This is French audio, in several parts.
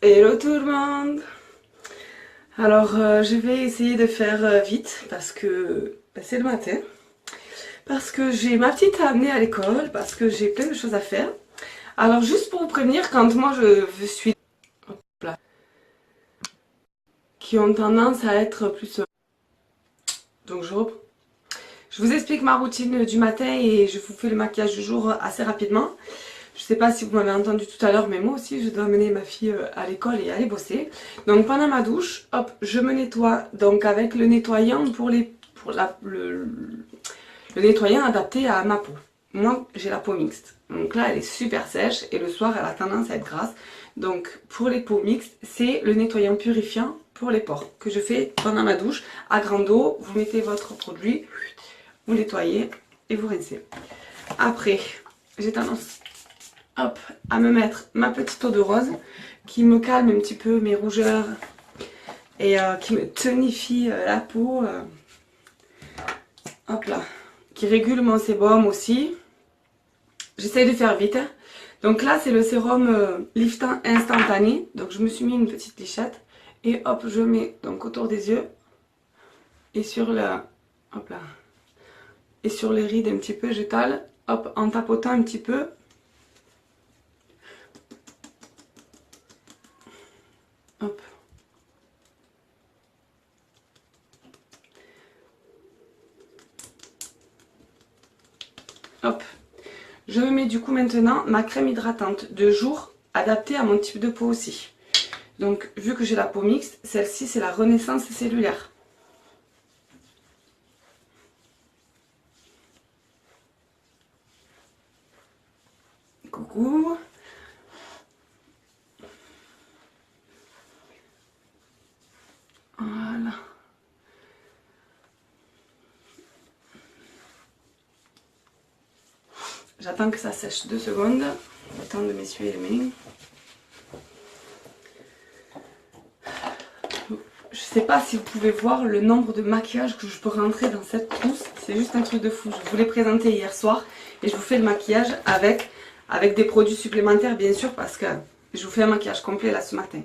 Hello tout le monde! Alors je vais essayer de faire vite parce que c'est le matin. Parce que j'ai ma petite à amener à l'école, parce que j'ai plein de choses à faire. Alors juste pour vous prévenir, quand moi je suis hop là, qui ont tendance à être plus... Donc je reprends. Je vous explique ma routine du matin et je vous fais le maquillage du jour assez rapidement. Je sais pas si vous m'avez entendu tout à l'heure, mais moi aussi je dois amener ma fille à l'école et aller bosser. Donc pendant ma douche, hop, je me nettoie. Donc avec le nettoyant le nettoyant adapté à ma peau. Moi j'ai la peau mixte. Donc là elle est super sèche et le soir elle a tendance à être grasse. Donc pour les peaux mixtes, c'est le nettoyant purifiant pour les pores que je fais pendant ma douche. À grande eau, vous mettez votre produit, vous nettoyez et vous rincez. Après, j'ai tendance hop, à me mettre ma petite eau de rose qui me calme un petit peu mes rougeurs et qui me tonifie la peau. Hop là, qui régule mon sébum aussi. J'essaie de faire vite. Donc là, c'est le sérum liftant instantané. Donc je me suis mis une petite lichette et hop, je mets donc autour des yeux et sur hop là, et sur les rides un petit peu, j'étale, hop, en tapotant un petit peu. Hop. Hop. Je me mets du coup maintenant ma crème hydratante de jour adaptée à mon type de peau aussi. Donc vu que j'ai la peau mixte, celle-ci c'est la Renaissance cellulaire. Coucou. Voilà. J'attends que ça sèche 2 secondes. Le temps de m'essuyer les mains. Je sais pas si vous pouvez voir le nombre de maquillages que je peux rentrer dans cette trousse. C'est juste un truc de fou. Je vous l'ai présenté hier soir et je vous fais le maquillage avec des produits supplémentaires bien sûr parce que je vous fais un maquillage complet là ce matin.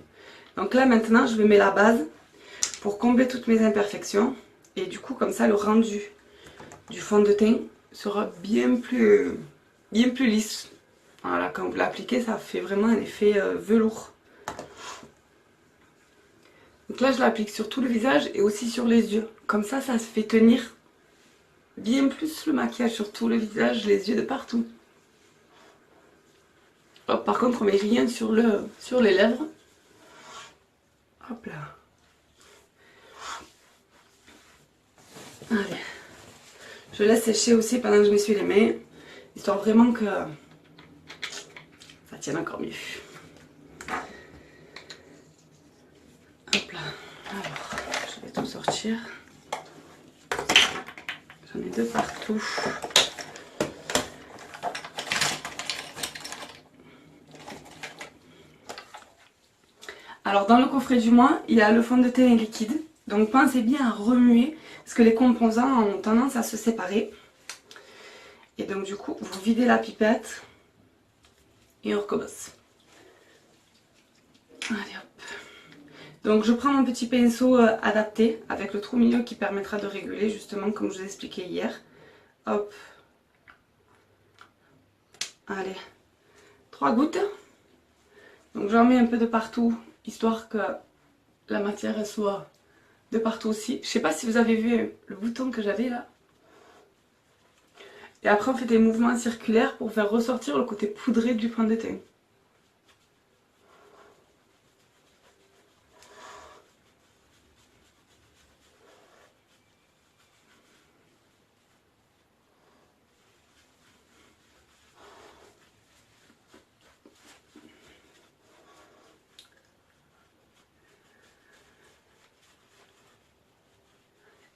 Donc là maintenant je vais mettre la base pour combler toutes mes imperfections et du coup comme ça le rendu du fond de teint sera bien plus lisse. Voilà, quand vous l'appliquez ça fait vraiment un effet velours. Donc là je l'applique sur tout le visage et aussi sur les yeux. Comme ça se fait tenir bien plus le maquillage sur tout le visage, les yeux de partout. Hop, par contre on met rien sur les lèvres. Hop là. Allez. Je laisse sécher aussi pendant que je m'essuie les mains. Histoire vraiment que ça tienne encore mieux. Hop là. Alors, je vais tout sortir. J'en ai 2 partout. Alors dans le coffret du mois, il y a le fond de teint liquide. Donc pensez bien à remuer parce que les composants ont tendance à se séparer. Et donc du coup, vous videz la pipette et on recommence. Allez hop. Donc je prends mon petit pinceau adapté avec le trou milieu qui permettra de réguler justement comme je vous ai expliqué hier. Hop. Allez. 3 gouttes. Donc j'en mets un peu de partout histoire que la matière elle soit de partout aussi. Je sais pas si vous avez vu le bouton que j'avais là. Et après on fait des mouvements circulaires pour faire ressortir le côté poudré du fond de teint.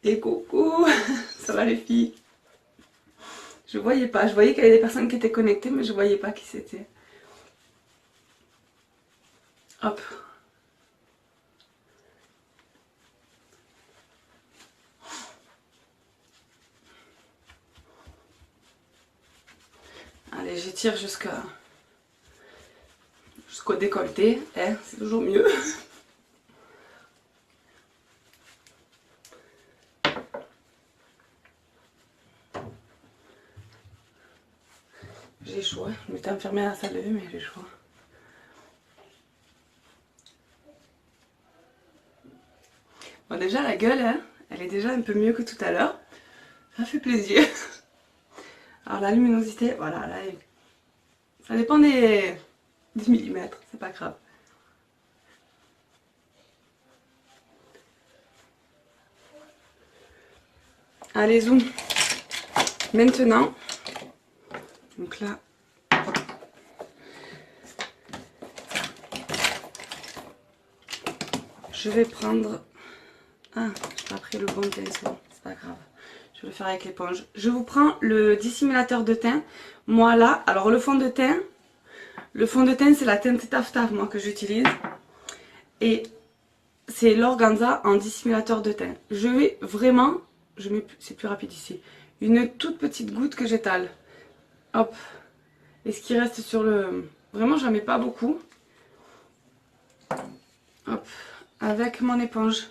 Et coucou, ça va les filles? Je voyais pas, je voyais qu'il y avait des personnes qui étaient connectées mais je voyais pas qui c'était. Hop. Allez, j'étire jusqu'au jusqu'au décolleté, hein, c'est toujours mieux. J'ai chaud, hein. Je m'étais enfermée à la salle de bain, mais j'ai chaud. Bon, déjà la gueule, hein, elle est déjà un peu mieux que tout à l'heure. Ça fait plaisir. Alors la luminosité, voilà, là, ça dépend des millimètres, c'est pas grave. Allez, zoom. Maintenant, donc là, je vais prendre... Ah, j'ai pas pris le bon pinceau, c'est pas grave. Je vais le faire avec l'éponge. Je vous prends le dissimulateur de teint. Moi là, alors le fond de teint c'est la teinte Taf Taf moi que j'utilise. Et c'est l'organza en dissimulateur de teint. Je vais vraiment, c'est plus rapide ici, une toute petite goutte que j'étale. Hop. Et ce qui reste sur le... Vraiment j'en mets pas beaucoup. Hop. Avec mon éponge.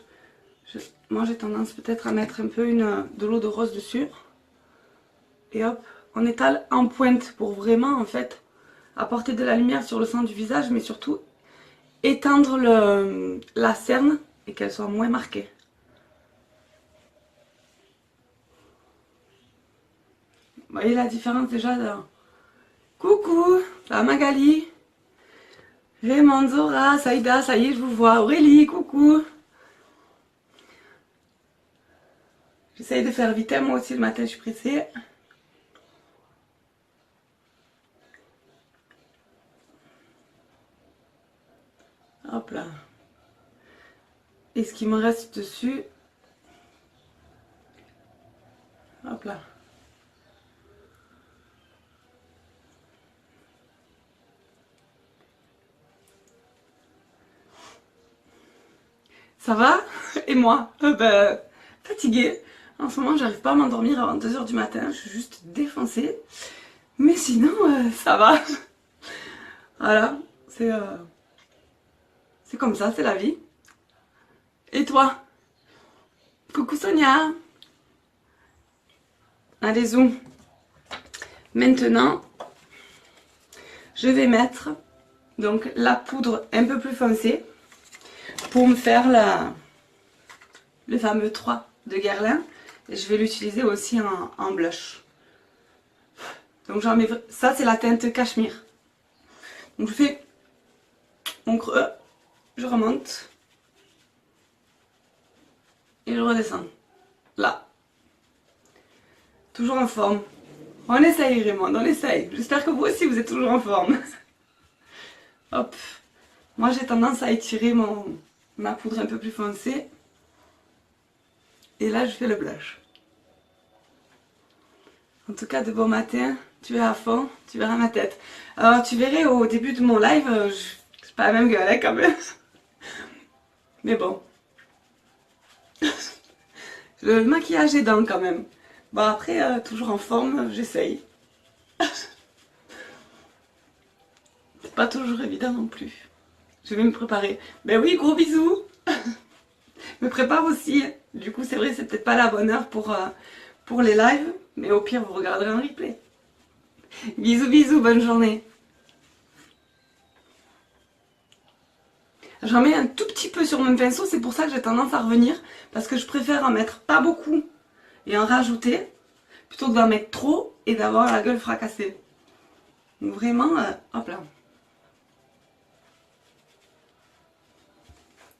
Moi j'ai tendance peut-être à mettre un peu de l'eau de rose dessus. Et hop, on étale en pointe pour vraiment en fait apporter de la lumière sur le centre du visage, mais surtout étendre la cerne et qu'elle soit moins marquée. Vous voyez la différence déjà de... Coucou, ça va Magali, Raymond, Zora, Saïda, ça y est je vous vois, Aurélie, coucou. J'essaye de faire vite, moi aussi le matin je suis pressée. Hop là. Et ce qui me reste dessus, hop là. Ça va? Et moi? Fatiguée. En ce moment, j'arrive pas à m'endormir avant 2 h du matin. Je suis juste défoncée. Mais sinon, ça va. Voilà. C'est comme ça, c'est la vie. Et toi? Coucou Sonia. Allez, zoom. Maintenant, je vais mettre donc la poudre un peu plus foncée pour me faire le fameux 3 de Guerlain. Et je vais l'utiliser aussi en blush. Donc j'en mets... Ça c'est la teinte cachemire. Donc je fais mon creux, je remonte et je redescends. Là. Toujours en forme. On essaye Raymond, on essaye. J'espère que vous aussi vous êtes toujours en forme. Hop. Moi j'ai tendance à étirer ma poudre un peu plus foncée. Et là je fais le blush. En tout cas de bon matin, tu es à fond, tu verras ma tête. Alors tu verrais au début de mon live, je suis pas la même gueule hein, quand même. Mais bon. Le maquillage aidant quand même. Bon après, toujours en forme, j'essaye. C'est pas toujours évident non plus. Je vais me préparer. Ben oui, gros bisous. Me prépare aussi. Du coup c'est vrai, c'est peut-être pas la bonne heure pour les lives. Mais au pire vous regarderez en replay. Bisous bisous, bonne journée. J'en mets un tout petit peu sur mon pinceau, c'est pour ça que j'ai tendance à revenir. Parce que je préfère en mettre pas beaucoup et en rajouter. Plutôt que d'en mettre trop et d'avoir la gueule fracassée. Donc vraiment, hop là.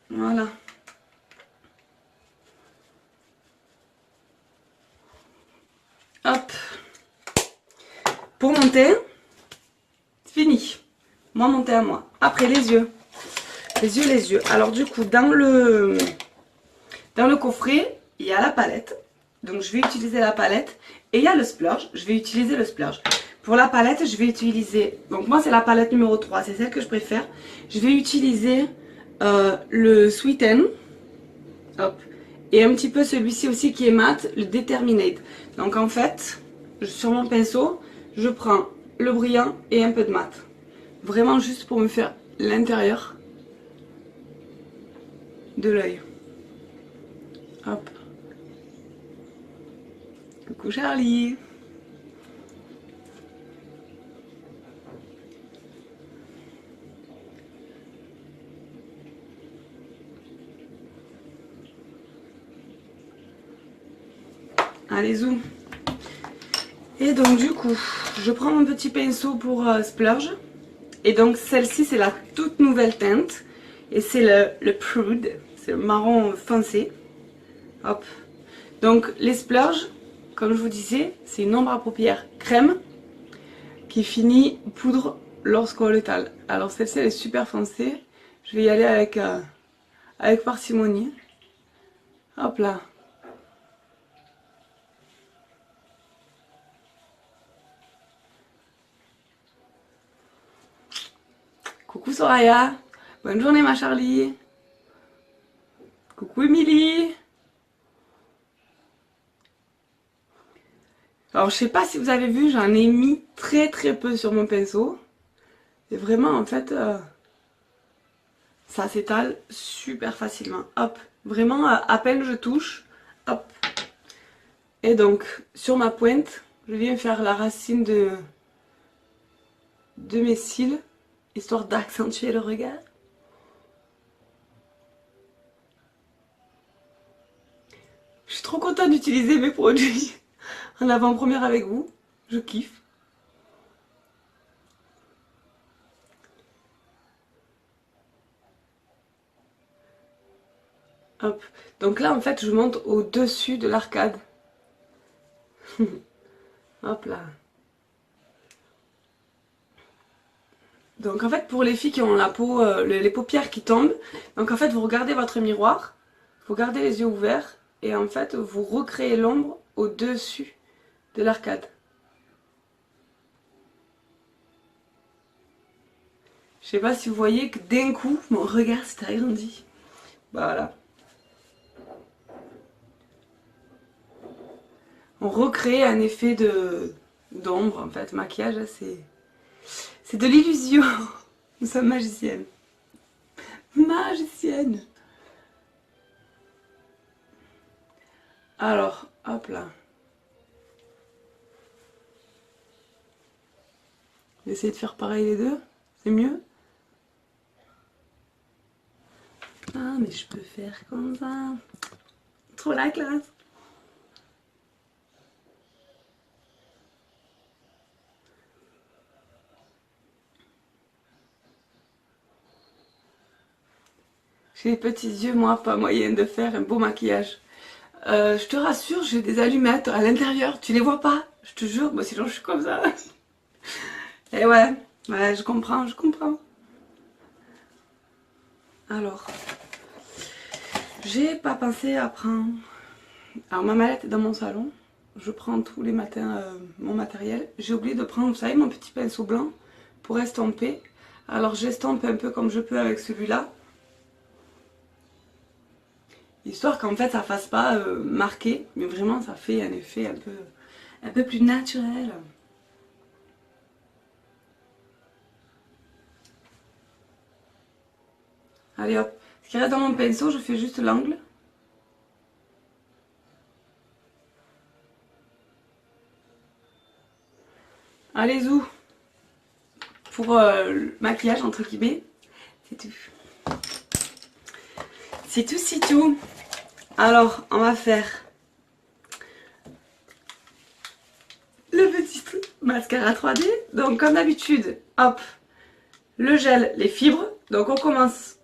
Voilà. Hop. Pour mon teint, c'est fini. Moi, mon teint à moi. Après, les yeux. Les yeux, les yeux. Alors du coup, dans le coffret, il y a la palette. Donc je vais utiliser la palette. Et il y a le splurge. Je vais utiliser le splurge. Pour la palette, je vais utiliser... Donc moi, c'est la palette numéro 3. C'est celle que je préfère. Je vais utiliser le Sweeten. Hop. Et un petit peu celui-ci aussi qui est mat, le Determinate. Donc en fait, sur mon pinceau, je prends le brillant et un peu de mat. Vraiment juste pour me faire l'intérieur de l'œil. Hop. Coucou Charlie. Allez, zoom. Et donc du coup, je prends mon petit pinceau pour splurge. Et donc celle-ci, c'est la toute nouvelle teinte. Et c'est le Prude. C'est le marron foncé. Hop. Donc les splurges, comme je vous disais, c'est une ombre à paupières crème qui finit poudre lorsqu'on l'étale. Alors celle-ci, elle est super foncée. Je vais y aller avec parcimonie. Hop là. Coucou Soraya, bonne journée ma Charlie. Coucou Émilie. Alors je sais pas si vous avez vu, j'en ai mis très peu sur mon pinceau. Et vraiment en fait, ça s'étale super facilement. Hop, vraiment à peine je touche, hop. Et donc sur ma pointe, je viens faire la racine de mes cils, histoire d'accentuer le regard. Je suis trop contente d'utiliser mes produits en avant-première avec vous. Je kiffe. Hop. Donc là, en fait, je monte au-dessus de l'arcade. Hop là. Donc en fait, pour les filles qui ont la peau, les paupières qui tombent, donc en fait, vous regardez votre miroir, vous gardez les yeux ouverts, et en fait, vous recréez l'ombre au-dessus de l'arcade. Je sais pas si vous voyez que d'un coup, mon regard s'est agrandi. Voilà. On recrée un effet d'ombre, en fait. Maquillage, c'est de l'illusion. Nous sommes magiciennes. Magicienne. Alors, hop là. Essayez de faire pareil les deux. C'est mieux. Ah, mais je peux faire comme ça. Trop la classe. J'ai les petits yeux, moi, pas moyen de faire un beau maquillage. Je te rassure, j'ai des allumettes à l'intérieur. Tu les vois pas? Je te jure, moi sinon je suis comme ça. Et ouais, je comprends, je comprends. Alors, j'ai pas pensé à prendre... Alors ma mallette est dans mon salon. Je prends tous les matins mon matériel. J'ai oublié de prendre, vous savez, mon petit pinceau blanc pour estomper. Alors j'estompe un peu comme je peux avec celui-là. Histoire qu'en fait ça fasse pas marqué, mais vraiment ça fait un effet un peu plus naturel. Allez hop, ce qui reste dans mon pinceau, je fais juste l'angle. Allez zou, pour le maquillage entre guillemets, c'est tout. C'est tout, c'est tout. Alors, on va faire le petit mascara 3D. Donc, comme d'habitude, hop, le gel, les fibres. Donc, on commence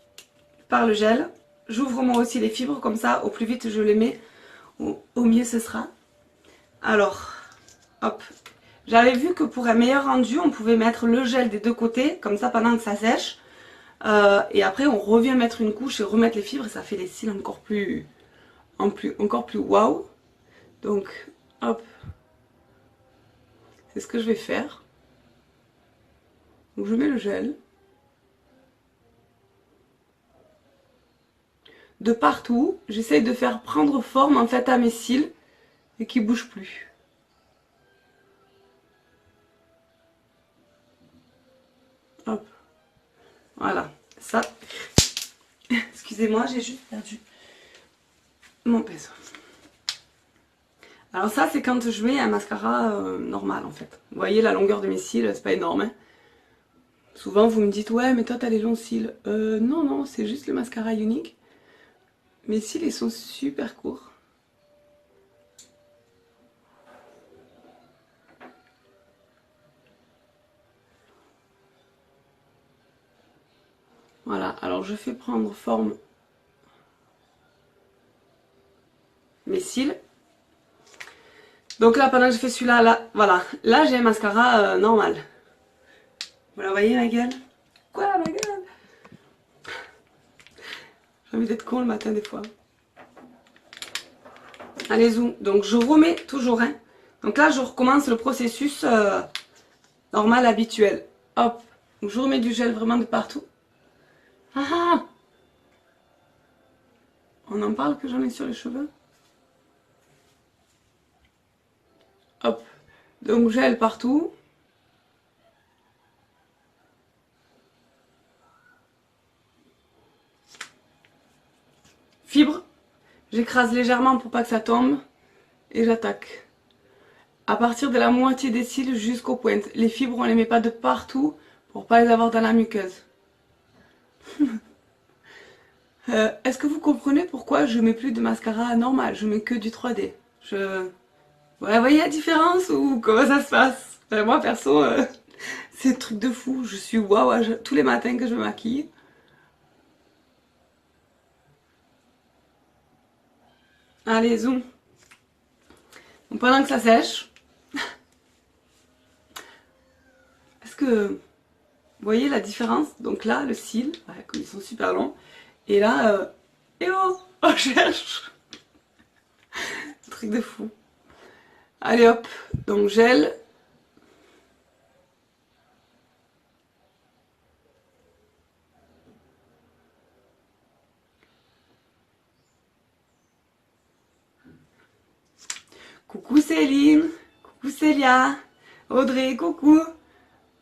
par le gel. J'ouvre moi aussi les fibres, comme ça, au plus vite je les mets, au mieux ce sera. Alors, hop. J'avais vu que pour un meilleur rendu, on pouvait mettre le gel des deux côtés, comme ça, pendant que ça sèche. Et après, on revient mettre une couche et remettre les fibres, et ça fait les cils encore plus waouh. Donc, hop, c'est ce que je vais faire. Donc, je mets le gel. De partout, j'essaye de faire prendre forme en fait à mes cils et qui ne bougent plus. Hop, Voilà, ça. Excusez-moi, j'ai juste perdu mon pinceau. Alors ça, c'est quand je mets un mascara normal en fait. Vous voyez la longueur de mes cils, c'est pas énorme. Hein. Souvent vous me dites ouais mais toi t'as les longs cils. Non non, c'est juste le mascara unique. Mes cils ils sont super courts. Voilà, alors je fais prendre forme mes cils. Donc là pendant que je fais celui-là, là, voilà, là j'ai un mascara normal. Vous la voyez ma gueule? Quoi ma gueule? J'ai envie d'être con le matin des fois. Allez zoom, donc je remets toujours un. Donc là je recommence le processus normal, habituel. Hop, donc je remets du gel vraiment de partout. Ah! On en parle que j'en ai sur les cheveux? Hop, donc gel partout. Fibre, j'écrase légèrement pour pas que ça tombe. Et j'attaque. À partir de la moitié des cils jusqu'aux pointes. Les fibres, on les met pas de partout pour pas les avoir dans la muqueuse. Est-ce que vous comprenez pourquoi je mets plus de mascara normal? Je mets que du 3D. Ouais, vous voyez la différence ou comment ça se passe? Moi perso, c'est un truc de fou. Je suis waouh tous les matins que je me maquille. Allez, zoom. Donc, pendant que ça sèche, est-ce que vous voyez la différence? Donc là, le cil, ouais, comme ils sont super longs. Et là, eh oh, oh, je cherche. Un truc de fou. Allez hop, donc gel. Coucou Céline, coucou Célia, Audrey, coucou.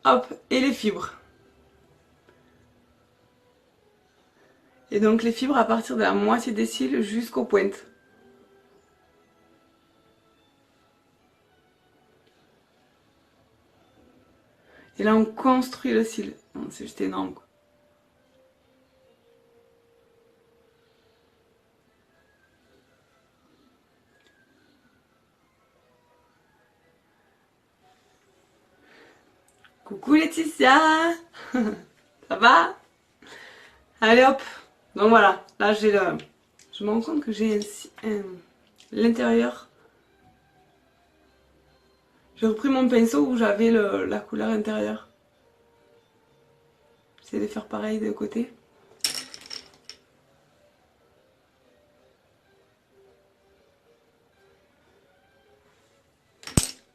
Hop, et les fibres. Et donc les fibres à partir de la moitié des cils jusqu'aux pointes. Et là on construit le cil. C'est juste énorme quoi. Coucou Laetitia. Ça va? Allez hop. Donc voilà, là j'ai le... Je me rends compte que j'ai l'intérieur. J'ai repris mon pinceau où j'avais la couleur intérieure. J'essaie de faire pareil de côté.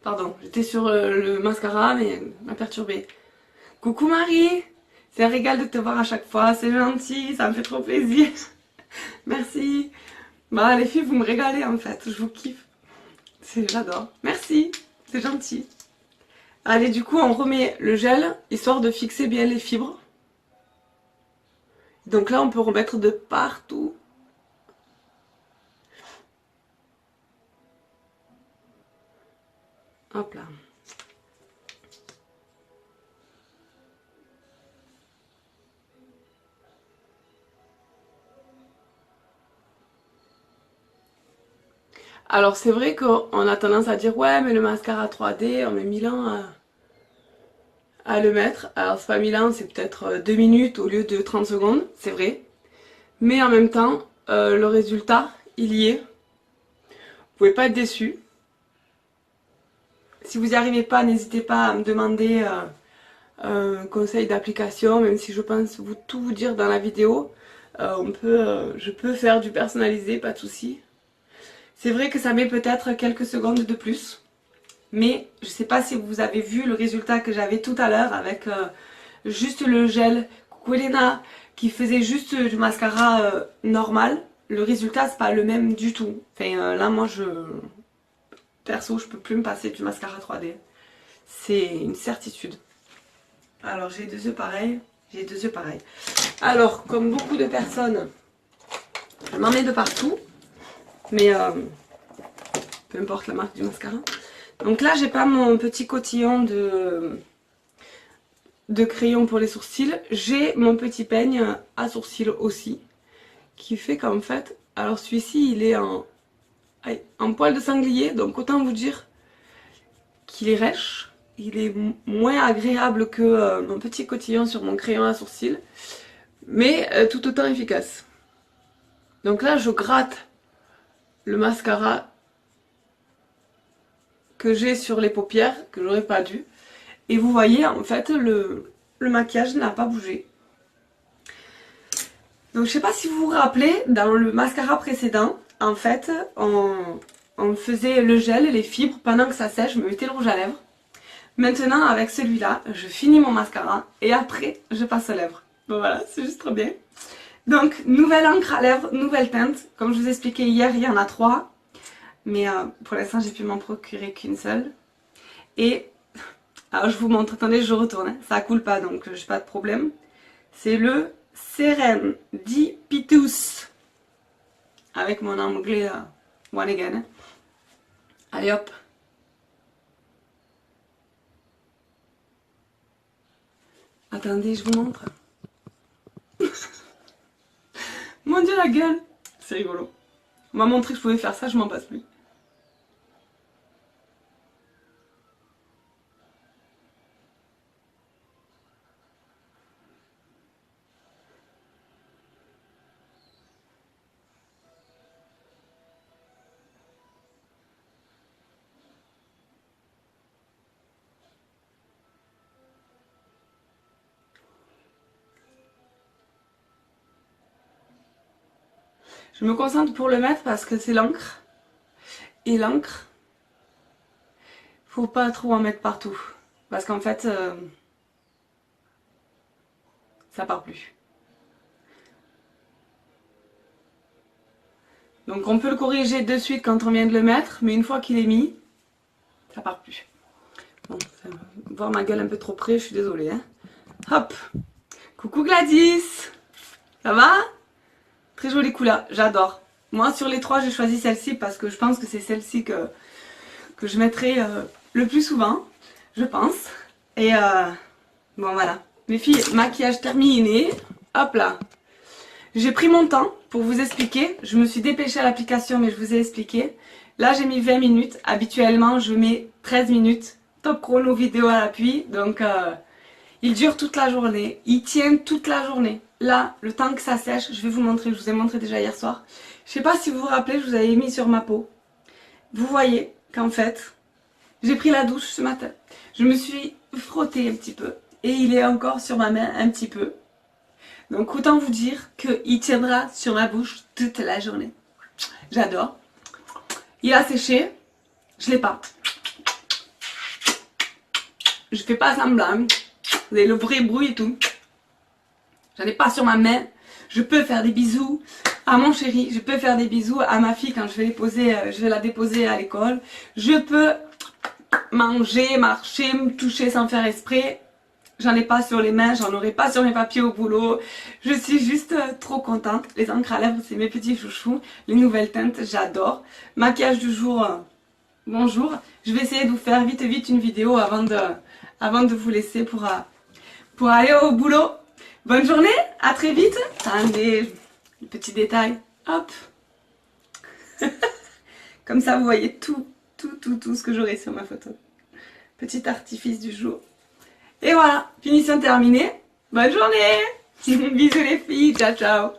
Pardon, j'étais sur le mascara mais m'a perturbée. Coucou Marie, c'est un régal de te voir à chaque fois, c'est gentil, ça me fait trop plaisir. Merci. Bah les filles, vous me régalez en fait, je vous kiffe. J'adore. Merci, c'est gentil. Allez, du coup, on remet le gel, histoire de fixer bien les fibres. Donc là, on peut remettre de partout. Hop là. Alors c'est vrai qu'on a tendance à dire ouais mais le mascara 3D on met 1000 ans à le mettre. Alors c'est pas 1000 ans, c'est peut-être 2 minutes au lieu de 30 secondes, c'est vrai. Mais en même temps, le résultat, il y est. Vous pouvez pas être déçus. Si vous n'y arrivez pas, n'hésitez pas à me demander un conseil d'application, même si je pense tout vous dire dans la vidéo. Je peux faire du personnalisé, pas de souci. C'est vrai que ça met peut-être quelques secondes de plus. Mais je ne sais pas si vous avez vu le résultat que j'avais tout à l'heure avec juste le gel. Coucou Elena, qui faisait juste du mascara normal. Le résultat, c'est pas le même du tout. Enfin, là, moi, perso, je peux plus me passer du mascara 3D. C'est une certitude. Alors, j'ai deux yeux pareils. J'ai 2 yeux pareils. Alors, comme beaucoup de personnes, je m'en mets de partout. Mais peu importe la marque du mascara. Donc là, j'ai pas mon petit cotillon de crayon pour les sourcils. J'ai mon petit peigne à sourcils aussi. Qui fait qu'en fait, alors celui-ci, il est en poil de sanglier. Donc autant vous dire qu'il est rêche. Il est moins agréable que mon petit cotillon sur mon crayon à sourcils. Mais tout autant efficace. Donc là, je gratte le mascara que j'ai sur les paupières, que j'aurais pas dû. Et vous voyez, en fait, le maquillage n'a pas bougé. Donc je sais pas si vous vous rappelez, dans le mascara précédent, en fait, on faisait le gel et les fibres pendant que ça sèche, je me mettais le rouge à lèvres. Maintenant, avec celui-là, je finis mon mascara et après, je passe aux lèvres. Bon voilà, c'est juste trop bien. Donc, nouvelle encre à lèvres, nouvelle teinte. Comme je vous expliquais hier, il y en a 3. Mais pour l'instant, j'ai pu m'en procurer qu'une seule. Et, alors je vous montre, attendez, je retourne. Hein. Ça coule pas, donc j'ai pas de problème. C'est le Serendipitous. Avec mon anglais one again. Allez hop. Attendez, je vous montre. Mon dieu, la gueule. C'est rigolo. On m'a montré que je pouvais faire ça, je m'en passe plus. Je me concentre pour le mettre parce que c'est l'encre. Et l'encre, faut pas trop en mettre partout. Parce qu'en fait, ça part plus. Donc on peut le corriger de suite quand on vient de le mettre, mais une fois qu'il est mis, ça part plus. Bon, voir ma gueule un peu trop près, je suis désolée. Hein. Hop. Coucou Gladys. Ça va? Très jolie couleur, j'adore. Moi sur les 3 j'ai choisi celle-ci parce que je pense que c'est celle-ci que je mettrai le plus souvent, je pense. Et bon voilà, mes filles, maquillage terminé. Hop là. J'ai pris mon temps pour vous expliquer. Je me suis dépêchée à l'application mais je vous ai expliqué. Là j'ai mis 20 minutes. Habituellement je mets 13 minutes. Top chrono vidéo à l'appui. Donc il dure toute la journée. Il tient toute la journée. Là, le temps que ça sèche, je vais vous montrer. Je vous ai montré déjà hier soir. Je sais pas si vous vous rappelez, je vous avais mis sur ma peau. Vous voyez qu'en fait, j'ai pris la douche ce matin. Je me suis frottée un petit peu. Et il est encore sur ma main un petit peu. Donc autant vous dire qu'il tiendra sur ma bouche toute la journée. J'adore. Il a séché. Je l'ai pas. Je fais pas semblant. Vous avez le vrai bruit et tout. J'en ai pas sur ma main. Je peux faire des bisous à mon chéri. Je peux faire des bisous à ma fille quand je vais la déposer à l'école. Je peux manger, marcher, me toucher sans faire exprès. J'en ai pas sur les mains, j'en aurai pas sur mes papiers au boulot. Je suis juste trop contente. Les encres à lèvres, c'est mes petits chouchous. Les nouvelles teintes, j'adore. Maquillage du jour, bonjour. Je vais essayer de vous faire vite une vidéo avant de vous laisser pour aller au boulot. Bonne journée, à très vite. Attendez, le petit détail. Hop. Comme ça, vous voyez tout ce que j'aurai sur ma photo. Petit artifice du jour. Et voilà, finition terminée. Bonne journée. Bisous les filles, ciao ciao.